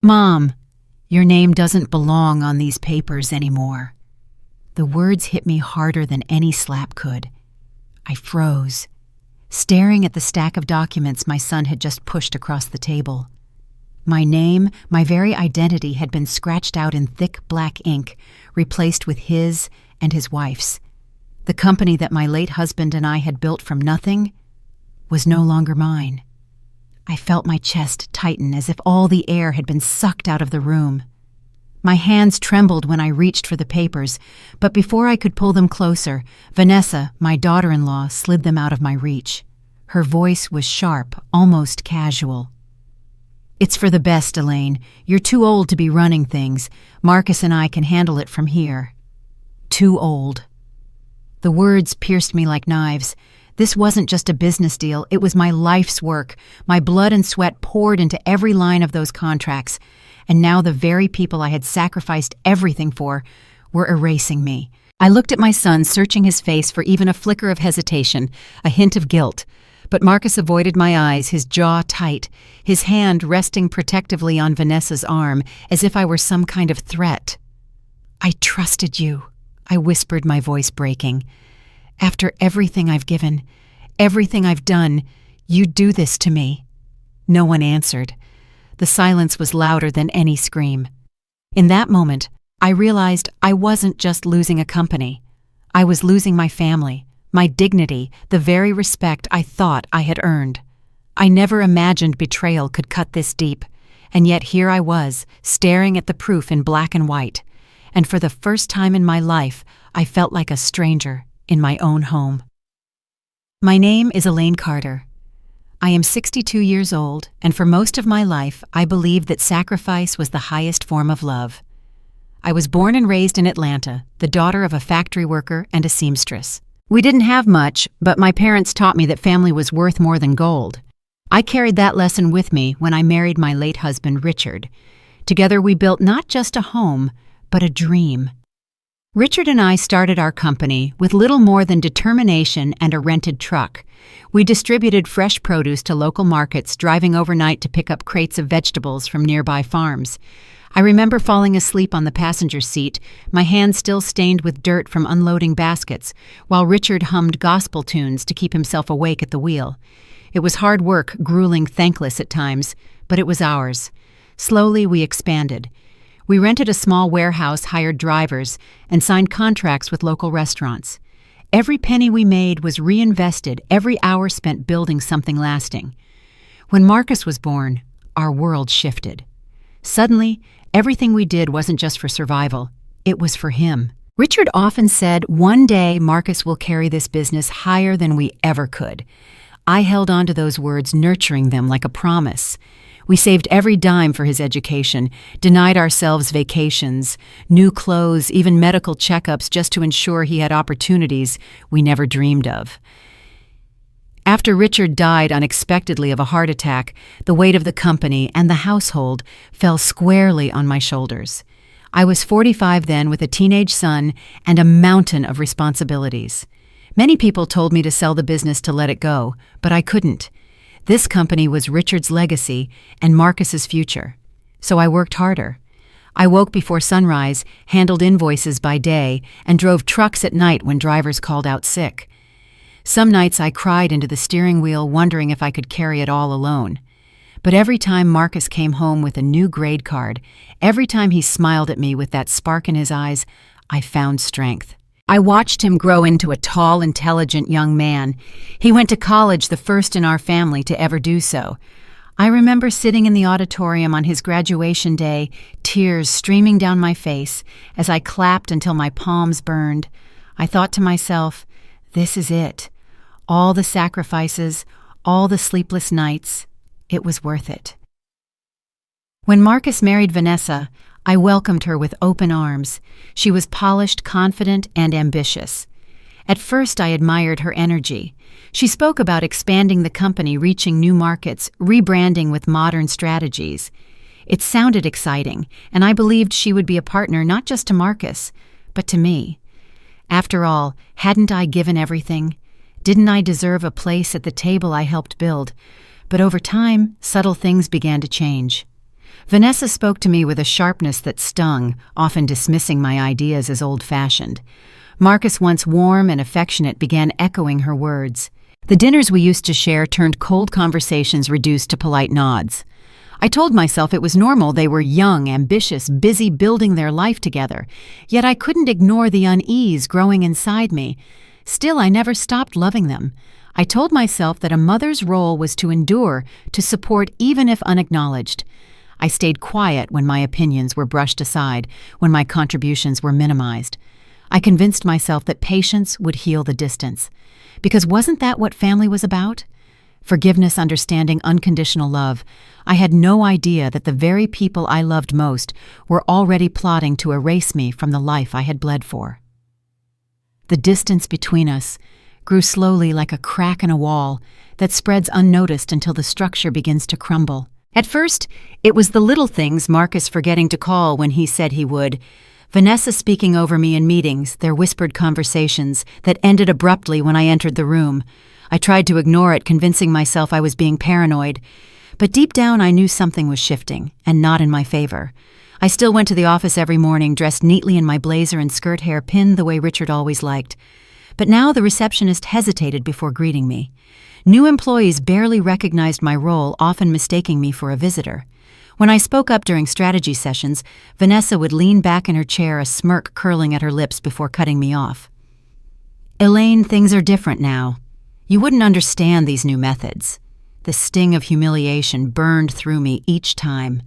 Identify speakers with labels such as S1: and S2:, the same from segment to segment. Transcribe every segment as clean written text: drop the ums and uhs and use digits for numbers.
S1: "Mom, your name doesn't belong on these papers anymore." The words hit me harder than any slap could. I froze, staring at the stack of documents my son had just pushed across the table. My name, my very identity, had been scratched out in thick black ink, replaced with his and his wife's. The company that my late husband and I had built from nothing was no longer mine. I felt my chest tighten as if all the air had been sucked out of the room. My hands trembled when I reached for the papers, but before I could pull them closer, Vanessa, my daughter-in-law, slid them out of my reach. Her voice was sharp, almost casual. "It's for the best, Elaine. You're too old to be running things. Marcus and I can handle it from here." Too old. The words pierced me like knives. This wasn't just a business deal, it was my life's work. My blood and sweat poured into every line of those contracts, and now the very people I had sacrificed everything for were erasing me. I looked at my son, searching his face for even a flicker of hesitation, a hint of guilt. But Marcus avoided my eyes, his jaw tight, his hand resting protectively on Vanessa's arm, as if I were some kind of threat. "I trusted you," I whispered, my voice breaking. "After everything I've given, everything I've done, you'd do this to me." No one answered. The silence was louder than any scream. In that moment, I realized I wasn't just losing a company. I was losing my family, my dignity, the very respect I thought I had earned. I never imagined betrayal could cut this deep, and yet here I was, staring at the proof in black and white. And for the first time in my life, I felt like a stranger in my own home. My name is Elaine Carter. I am 62 years old, and for most of my life, I believed that sacrifice was the highest form of love. I was born and raised in Atlanta, the daughter of a factory worker and a seamstress. We didn't have much, but my parents taught me that family was worth more than gold. I carried that lesson with me when I married my late husband, Richard. Together we built not just a home, but a dream. Richard and I started our company with little more than determination and a rented truck. We distributed fresh produce to local markets, driving overnight to pick up crates of vegetables from nearby farms. I remember falling asleep on the passenger seat, my hands still stained with dirt from unloading baskets, while Richard hummed gospel tunes to keep himself awake at the wheel. It was hard work, grueling, thankless at times, but it was ours. Slowly we expanded. We rented a small warehouse, hired drivers, and signed contracts with local restaurants. Every penny we made was reinvested, every hour spent building something lasting. When Marcus was born, our world shifted. Suddenly, everything we did wasn't just for survival, it was for him. Richard often said, "One day Marcus will carry this business higher than we ever could." I held on to those words, nurturing them like a promise. We saved every dime for his education, denied ourselves vacations, new clothes, even medical checkups just to ensure he had opportunities we never dreamed of. After Richard died unexpectedly of a heart attack, the weight of the company and the household fell squarely on my shoulders. I was 45 then, with a teenage son and a mountain of responsibilities. Many people told me to sell the business to let it go, but I couldn't. This company was Richard's legacy and Marcus's future. So I worked harder. I woke before sunrise, handled invoices by day, and drove trucks at night when drivers called out sick. Some nights I cried into the steering wheel, wondering if I could carry it all alone. But every time Marcus came home with a new grade card, every time he smiled at me with that spark in his eyes, I found strength. I watched him grow into a tall, intelligent young man. He went to college, the first in our family to ever do so. I remember sitting in the auditorium on his graduation day, tears streaming down my face as I clapped until my palms burned. I thought to myself, this is it. All the sacrifices, all the sleepless nights, it was worth it. When Marcus married Vanessa, I welcomed her with open arms. She was polished, confident, and ambitious. At first, I admired her energy. She spoke about expanding the company, reaching new markets, rebranding with modern strategies. It sounded exciting, and I believed she would be a partner not just to Marcus, but to me. After all, hadn't I given everything? Didn't I deserve a place at the table I helped build? But over time, subtle things began to change. Vanessa spoke to me with a sharpness that stung, often dismissing my ideas as old-fashioned. Marcus, once warm and affectionate, began echoing her words. The dinners we used to share turned cold conversations reduced to polite nods. I told myself it was normal. They were young, ambitious, busy building their life together. Yet I couldn't ignore the unease growing inside me. Still, I never stopped loving them. I told myself that a mother's role was to endure, to support even if unacknowledged. I stayed quiet when my opinions were brushed aside, when my contributions were minimized. I convinced myself that patience would heal the distance. Because wasn't that what family was about? Forgiveness, understanding, unconditional love. I had no idea that the very people I loved most were already plotting to erase me from the life I had bled for. The distance between us grew slowly like a crack in a wall that spreads unnoticed until the structure begins to crumble. At first, it was the little things, Marcus forgetting to call when he said he would, Vanessa speaking over me in meetings, their whispered conversations that ended abruptly when I entered the room. I tried to ignore it, convincing myself I was being paranoid. But deep down I knew something was shifting, and not in my favor. I still went to the office every morning, dressed neatly in my blazer and skirt hair pinned the way Richard always liked. But now the receptionist hesitated before greeting me. New employees barely recognized my role, often mistaking me for a visitor. When I spoke up during strategy sessions, Vanessa would lean back in her chair, a smirk curling at her lips before cutting me off. "Elaine, things are different now. You wouldn't understand these new methods." The sting of humiliation burned through me each time.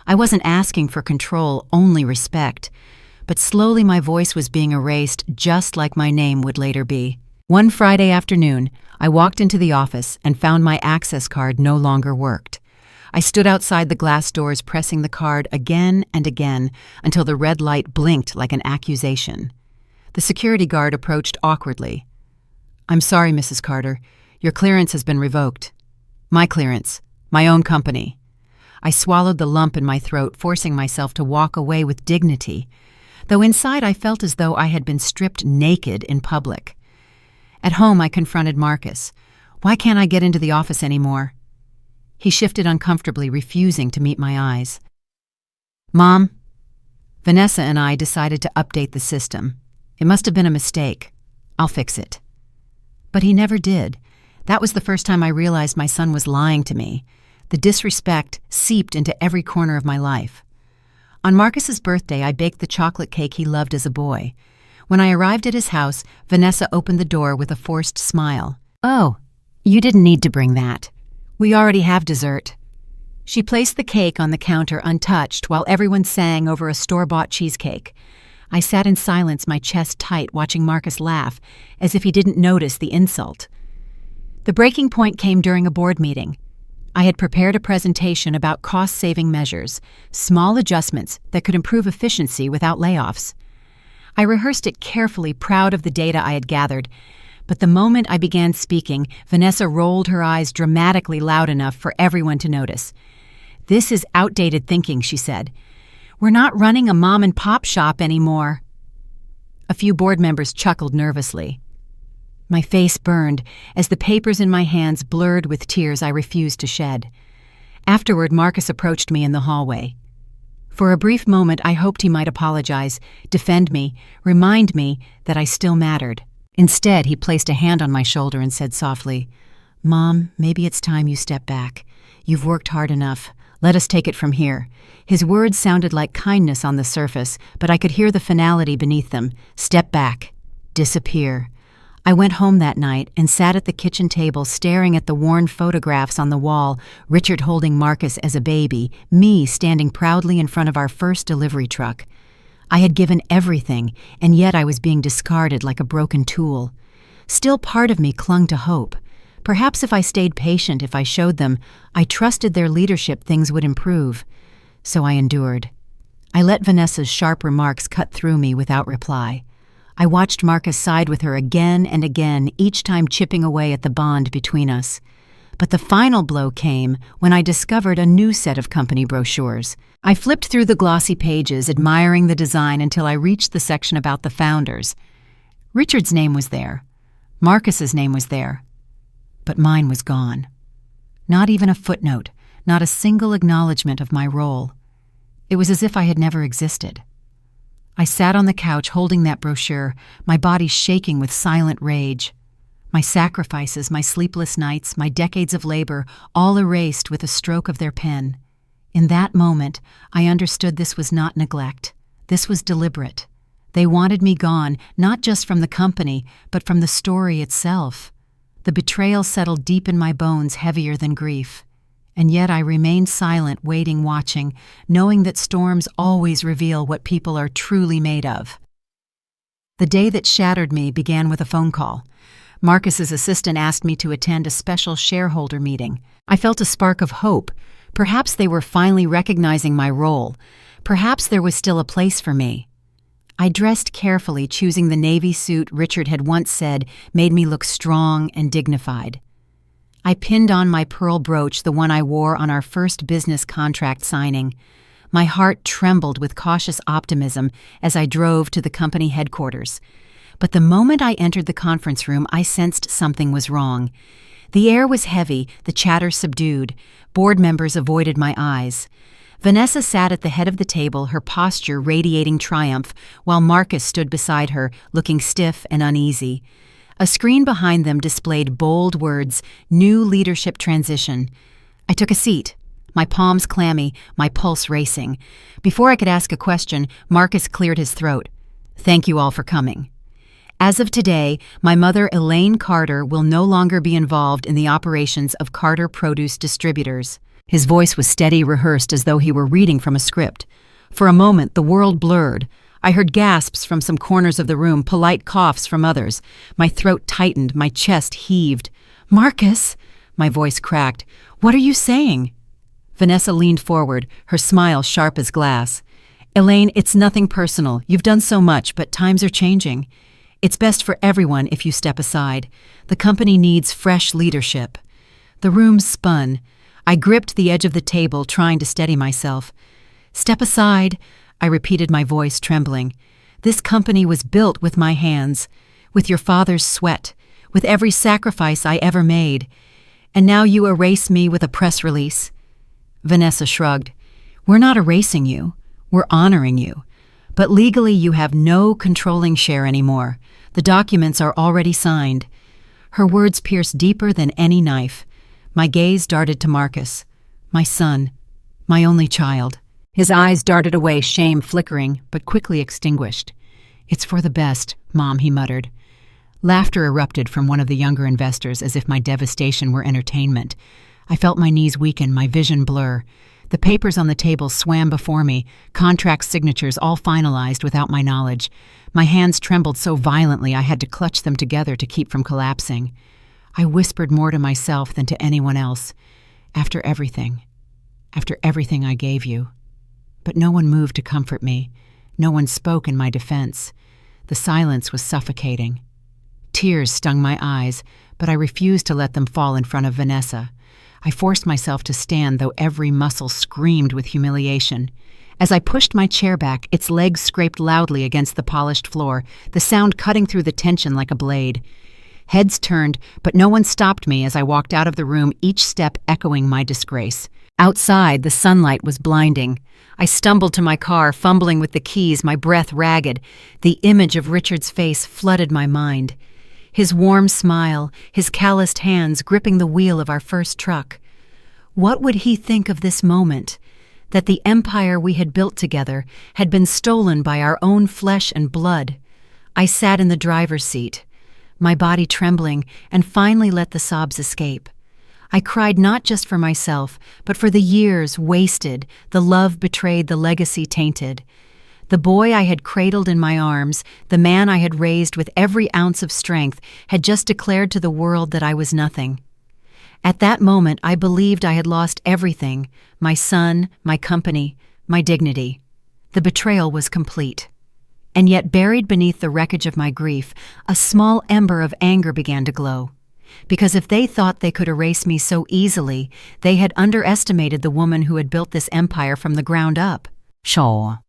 S1: I wasn't asking for control, only respect. But slowly my voice was being erased, just like my name would later be. One Friday afternoon, I walked into the office and found my access card no longer worked. I stood outside the glass doors pressing the card again and again until the red light blinked like an accusation. The security guard approached awkwardly. "I'm sorry, Mrs. Carter. Your clearance has been revoked." "My clearance. My own company." I swallowed the lump in my throat, forcing myself to walk away with dignity, though inside I felt as though I had been stripped naked in public. At home, I confronted Marcus. "Why can't I get into the office anymore?" He shifted uncomfortably, refusing to meet my eyes. "Mom, Vanessa and I decided to update the system. It must have been a mistake. I'll fix it." But he never did. That was the first time I realized my son was lying to me. The disrespect seeped into every corner of my life. On Marcus's birthday, I baked the chocolate cake he loved as a boy. When I arrived at his house, Vanessa opened the door with a forced smile. "Oh, you didn't need to bring that. We already have dessert." She placed the cake on the counter untouched while everyone sang over a store-bought cheesecake. I sat in silence, my chest tight, watching Marcus laugh, as if he didn't notice the insult. The breaking point came during a board meeting. I had prepared a presentation about cost-saving measures, small adjustments that could improve efficiency without layoffs. I rehearsed it carefully, proud of the data I had gathered. But the moment I began speaking, Vanessa rolled her eyes dramatically loud enough for everyone to notice. "This is outdated thinking," she said. "We're not running a mom-and-pop shop anymore." A few board members chuckled nervously. My face burned as the papers in my hands blurred with tears I refused to shed. Afterward, Marcus approached me in the hallway. For a brief moment, I hoped he might apologize, defend me, remind me that I still mattered. Instead, he placed a hand on my shoulder and said softly, "Mom, maybe it's time you step back. You've worked hard enough. Let us take it from here." His words sounded like kindness on the surface, but I could hear the finality beneath them. Step back. Disappear. I went home that night and sat at the kitchen table staring at the worn photographs on the wall, Richard holding Marcus as a baby, me standing proudly in front of our first delivery truck. I had given everything, and yet I was being discarded like a broken tool. Still, part of me clung to hope. Perhaps if I stayed patient, if I showed them I trusted their leadership, things would improve. So I endured. I let Vanessa's sharp remarks cut through me without reply. I watched Marcus side with her again and again, each time chipping away at the bond between us. But the final blow came when I discovered a new set of company brochures. I flipped through the glossy pages, admiring the design until I reached the section about the founders. Richard's name was there. Marcus's name was there. But mine was gone. Not even a footnote, not a single acknowledgement of my role. It was as if I had never existed. I sat on the couch holding that brochure, my body shaking with silent rage. My sacrifices, my sleepless nights, my decades of labor, all erased with a stroke of their pen. In that moment, I understood this was not neglect. This was deliberate. They wanted me gone, not just from the company, but from the story itself. The betrayal settled deep in my bones, heavier than grief. And yet I remained silent, waiting, watching, knowing that storms always reveal what people are truly made of. The day that shattered me began with a phone call. Marcus's assistant asked me to attend a special shareholder meeting. I felt a spark of hope. Perhaps they were finally recognizing my role. Perhaps there was still a place for me. I dressed carefully, choosing the navy suit Richard had once said made me look strong and dignified. I pinned on my pearl brooch, the one I wore on our first business contract signing. My heart trembled with cautious optimism as I drove to the company headquarters. But the moment I entered the conference room, I sensed something was wrong. The air was heavy, the chatter subdued. Board members avoided my eyes. Vanessa sat at the head of the table, her posture radiating triumph, while Marcus stood beside her, looking stiff and uneasy. A screen behind them displayed bold words, "New leadership transition." I took a seat, my palms clammy, my pulse racing. Before I could ask a question, Marcus cleared his throat. "Thank you all for coming. As of today, my mother, Elaine Carter, will no longer be involved in the operations of Carter Produce Distributors." His voice was steady, rehearsed, as though he were reading from a script. For a moment, the world blurred. I heard gasps from some corners of the room, polite coughs from others. My throat tightened, my chest heaved. "Marcus!" My voice cracked. "What are you saying?" Vanessa leaned forward, her smile sharp as glass. "Elaine, it's nothing personal. You've done so much, but times are changing. It's best for everyone if you step aside. The company needs fresh leadership." The room spun. I gripped the edge of the table, trying to steady myself. "Step aside," I repeated, my voice trembling. "This company was built with my hands, with your father's sweat, with every sacrifice I ever made. And now you erase me with a press release." Vanessa shrugged. "We're not erasing you. We're honoring you. But legally you have no controlling share anymore. The documents are already signed." Her words pierced deeper than any knife. My gaze darted to Marcus, my son, my only child. His eyes darted away, shame flickering, but quickly extinguished. "It's for the best, Mom," he muttered. Laughter erupted from one of the younger investors, as if my devastation were entertainment. I felt my knees weaken, my vision blur. The papers on the table swam before me, contract signatures all finalized without my knowledge. My hands trembled so violently I had to clutch them together to keep from collapsing. I whispered more to myself than to anyone else. After everything I gave you." But no one moved to comfort me. No one spoke in my defense. The silence was suffocating. Tears stung my eyes, but I refused to let them fall in front of Vanessa. I forced myself to stand, though every muscle screamed with humiliation. As I pushed my chair back, its legs scraped loudly against the polished floor, the sound cutting through the tension like a blade. Heads turned, but no one stopped me as I walked out of the room, each step echoing my disgrace. Outside, the sunlight was blinding. I stumbled to my car, fumbling with the keys, my breath ragged. The image of Richard's face flooded my mind. His warm smile, his calloused hands gripping the wheel of our first truck. What would he think of this moment? That the empire we had built together had been stolen by our own flesh and blood. I sat in the driver's seat, my body trembling, and finally let the sobs escape. I cried not just for myself, but for the years wasted, the love betrayed, the legacy tainted. The boy I had cradled in my arms, the man I had raised with every ounce of strength, had just declared to the world that I was nothing. At that moment, I believed I had lost everything, my son, my company, my dignity. The betrayal was complete. And yet, buried beneath the wreckage of my grief, a small ember of anger began to glow. Because if they thought they could erase me so easily, they had underestimated the woman who had built this empire from the ground up. Sure.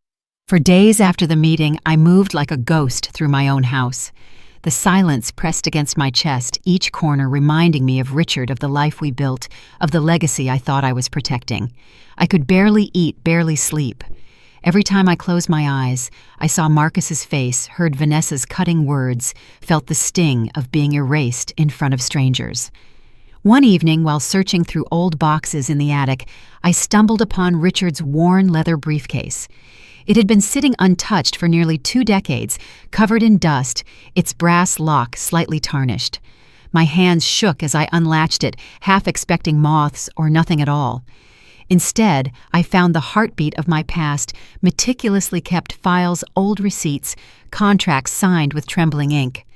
S1: For days after the meeting, I moved like a ghost through my own house. The silence pressed against my chest, each corner reminding me of Richard, of the life we built, of the legacy I thought I was protecting. I could barely eat, barely sleep. Every time I closed my eyes, I saw Marcus's face, heard Vanessa's cutting words, felt the sting of being erased in front of strangers. One evening, while searching through old boxes in the attic, I stumbled upon Richard's worn leather briefcase. It had been sitting untouched for nearly 2 decades, covered in dust, its brass lock slightly tarnished. My hands shook as I unlatched it, half expecting moths or nothing at all. Instead, I found the heartbeat of my past, meticulously kept files, old receipts, contracts signed with trembling ink.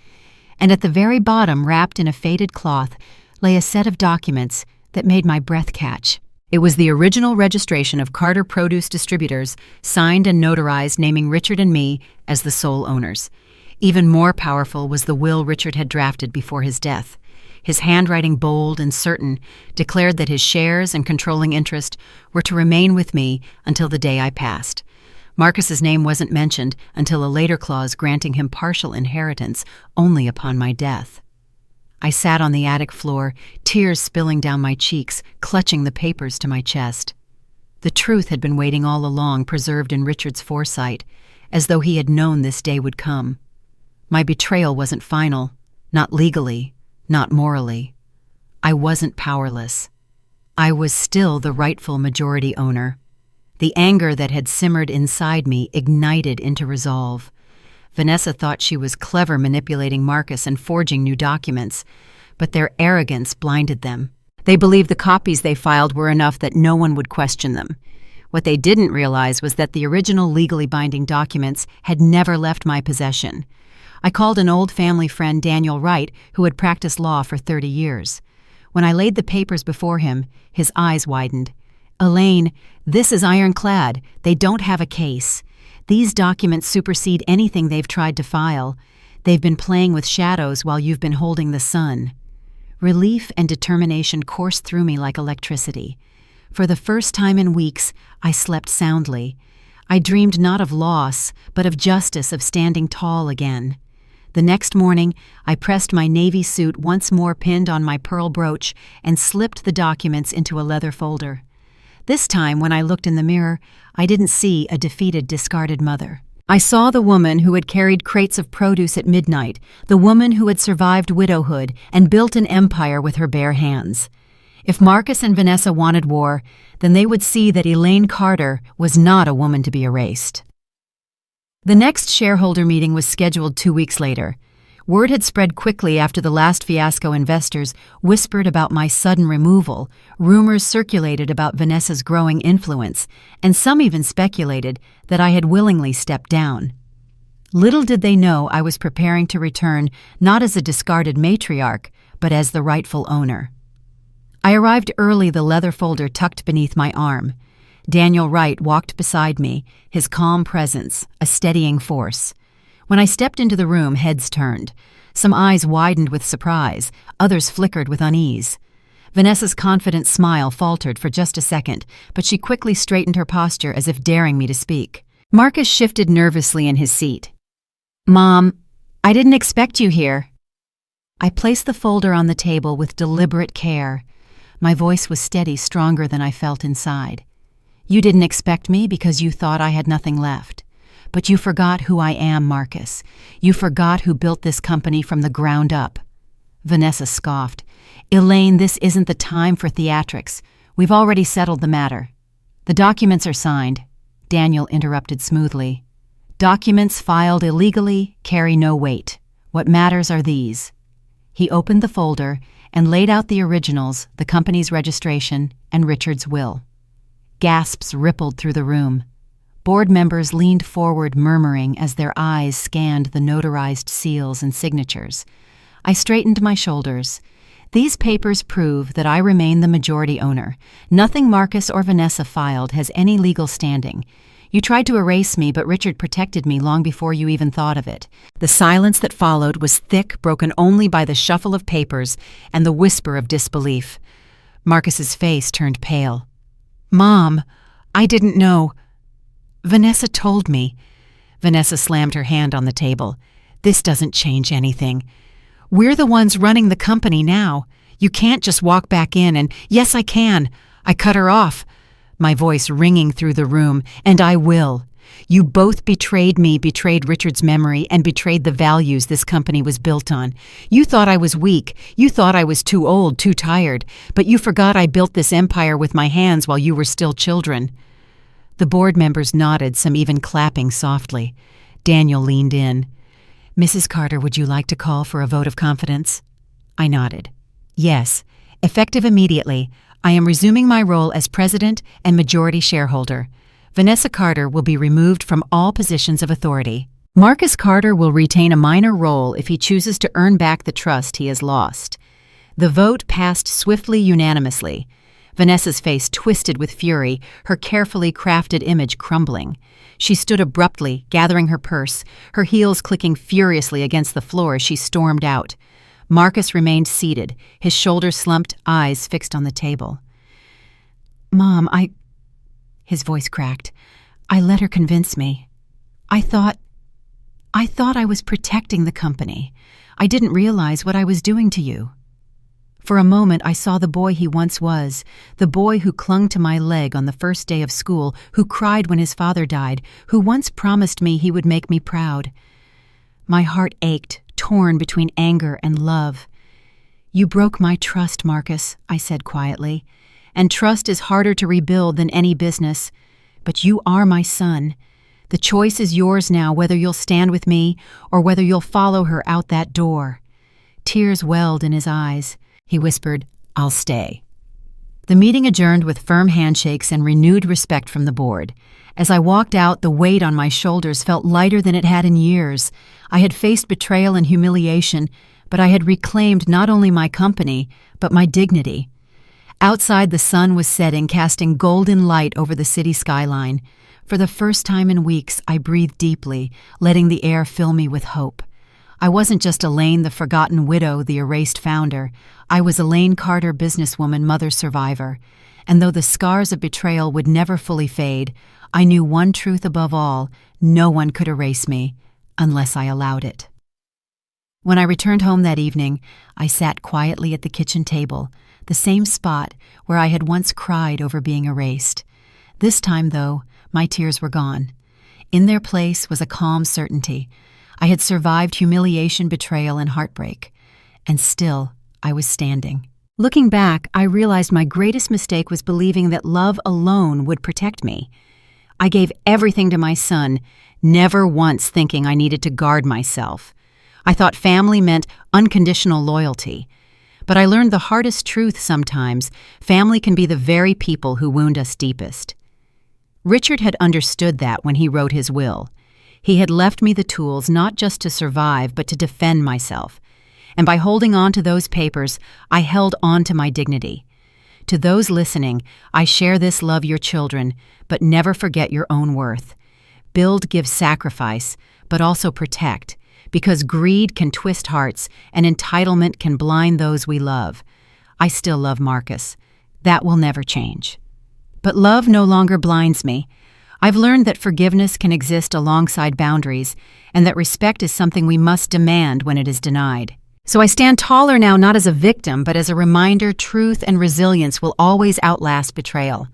S1: And at the very bottom, wrapped in a faded cloth, lay a set of documents that made my breath catch. It was the original registration of Carter Produce Distributors, signed and notarized naming Richard and me as the sole owners. Even more powerful was the will Richard had drafted before his death. His handwriting, bold and certain, declared that his shares and controlling interest were to remain with me until the day I passed. Marcus's name wasn't mentioned until a later clause granting him partial inheritance only upon my death. I sat on the attic floor, tears spilling down my cheeks, clutching the papers to my chest. The truth had been waiting all along, preserved in Richard's foresight, as though he had known this day would come. My betrayal wasn't final, not legally, not morally. I wasn't powerless. I was still the rightful majority owner. The anger that had simmered inside me ignited into resolve. Vanessa thought she was clever manipulating Marcus and forging new documents, but their arrogance blinded them. They believed the copies they filed were enough that no one would question them. What they didn't realize was that the original legally binding documents had never left my possession. I called an old family friend, Daniel Wright, who had practiced law for 30 years. When I laid the papers before him, his eyes widened. "Elaine, this is ironclad. They don't have a case. These documents supersede anything they've tried to file. They've been playing with shadows while you've been holding the sun." Relief and determination coursed through me like electricity. For the first time in weeks, I slept soundly. I dreamed not of loss, but of justice, of standing tall again. The next morning, I pressed my navy suit once more pinned on my pearl brooch and slipped the documents into a leather folder. This time, when I looked in the mirror, I didn't see a defeated, discarded mother. I saw the woman who had carried crates of produce at midnight, the woman who had survived widowhood and built an empire with her bare hands. If Marcus and Vanessa wanted war, then they would see that Elaine Carter was not a woman to be erased. The next shareholder meeting was scheduled 2 weeks later. Word had spread quickly after the last fiasco. Investors whispered about my sudden removal, rumors circulated about Vanessa's growing influence, and some even speculated that I had willingly stepped down. Little did they know I was preparing to return not as a discarded matriarch, but as the rightful owner. I arrived early, the leather folder tucked beneath my arm. Daniel Wright walked beside me, his calm presence a steadying force. When I stepped into the room, heads turned. Some eyes widened with surprise, others flickered with unease. Vanessa's confident smile faltered for just a second, but she quickly straightened her posture as if daring me to speak. Marcus shifted nervously in his seat. "Mom, I didn't expect you here." I placed the folder on the table with deliberate care. My voice was steady, stronger than I felt inside. "You didn't expect me because you thought I had nothing left. But you forgot who I am, Marcus. You forgot who built this company from the ground up." Vanessa scoffed. "Elaine, this isn't the time for theatrics. We've already settled the matter." "The documents are signed," Daniel interrupted smoothly. "Documents filed illegally carry no weight. What matters are these." He opened the folder and laid out the originals, the company's registration, and Richard's will. Gasps rippled through the room. Board members leaned forward, murmuring as their eyes scanned the notarized seals and signatures. I straightened my shoulders. These papers prove that I remain the majority owner. Nothing Marcus or Vanessa filed has any legal standing. You tried to erase me, but Richard protected me long before you even thought of it. The silence that followed was thick, broken only by the shuffle of papers and the whisper of disbelief. Marcus's face turned pale. "Mom, I didn't know." "Vanessa told me." Vanessa slammed her hand on the table. "This doesn't change anything. We're the ones running the company now. You can't just walk back in and, 'Yes, I can.' I cut her off." My voice ringing through the room. "And I will. You both betrayed me, betrayed Richard's memory, and betrayed the values this company was built on. You thought I was weak. You thought I was too old, too tired. But you forgot I built this empire with my hands while you were still children." The board members nodded, some even clapping softly. Daniel leaned in. "Mrs. Carter, would you like to call for a vote of confidence?" I nodded. "Yes. Effective immediately, I am resuming my role as president and majority shareholder. Vanessa Carter will be removed from all positions of authority. Marcus Carter will retain a minor role if he chooses to earn back the trust he has lost." The vote passed swiftly, unanimously. Vanessa's face twisted with fury, her carefully crafted image crumbling. She stood abruptly, gathering her purse, her heels clicking furiously against the floor as she stormed out. Marcus remained seated, his shoulders slumped, eyes fixed on the table. "Mom, His voice cracked. "I let her convince me. I thought I was protecting the company. I didn't realize what I was doing to you." For a moment I saw the boy he once was, the boy who clung to my leg on the first day of school, who cried when his father died, who once promised me he would make me proud. My heart ached, torn between anger and love. "You broke my trust, Marcus," I said quietly. "And trust is harder to rebuild than any business. But you are my son. The choice is yours now, whether you'll stand with me or whether you'll follow her out that door." Tears welled in his eyes. He whispered, "I'll stay." The meeting adjourned with firm handshakes and renewed respect from the board. As I walked out, the weight on my shoulders felt lighter than it had in years. I had faced betrayal and humiliation, but I had reclaimed not only my company, but my dignity. Outside, the sun was setting, casting golden light over the city skyline. For the first time in weeks, I breathed deeply, letting the air fill me with hope. I wasn't just Elaine, the forgotten widow, the erased founder. I was Elaine Carter, businesswoman, mother, survivor. And though the scars of betrayal would never fully fade, I knew one truth above all: no one could erase me, unless I allowed it. When I returned home that evening, I sat quietly at the kitchen table, the same spot where I had once cried over being erased. This time, though, my tears were gone. In their place was a calm certainty. I had survived humiliation, betrayal, and heartbreak. And still, I was standing. Looking back, I realized my greatest mistake was believing that love alone would protect me. I gave everything to my son, never once thinking I needed to guard myself. I thought family meant unconditional loyalty. But I learned the hardest truth sometimes: family can be the very people who wound us deepest. Richard had understood that when he wrote his will. He had left me the tools not just to survive, but to defend myself. And by holding on to those papers, I held on to my dignity. To those listening, I share this: love your children, but never forget your own worth. Build, give, sacrifice, but also protect, because greed can twist hearts and entitlement can blind those we love. I still love Marcus. That will never change. But love no longer blinds me. I've learned that forgiveness can exist alongside boundaries, and that respect is something we must demand when it is denied. So I stand taller now, not as a victim, but as a reminder: truth and resilience will always outlast betrayal.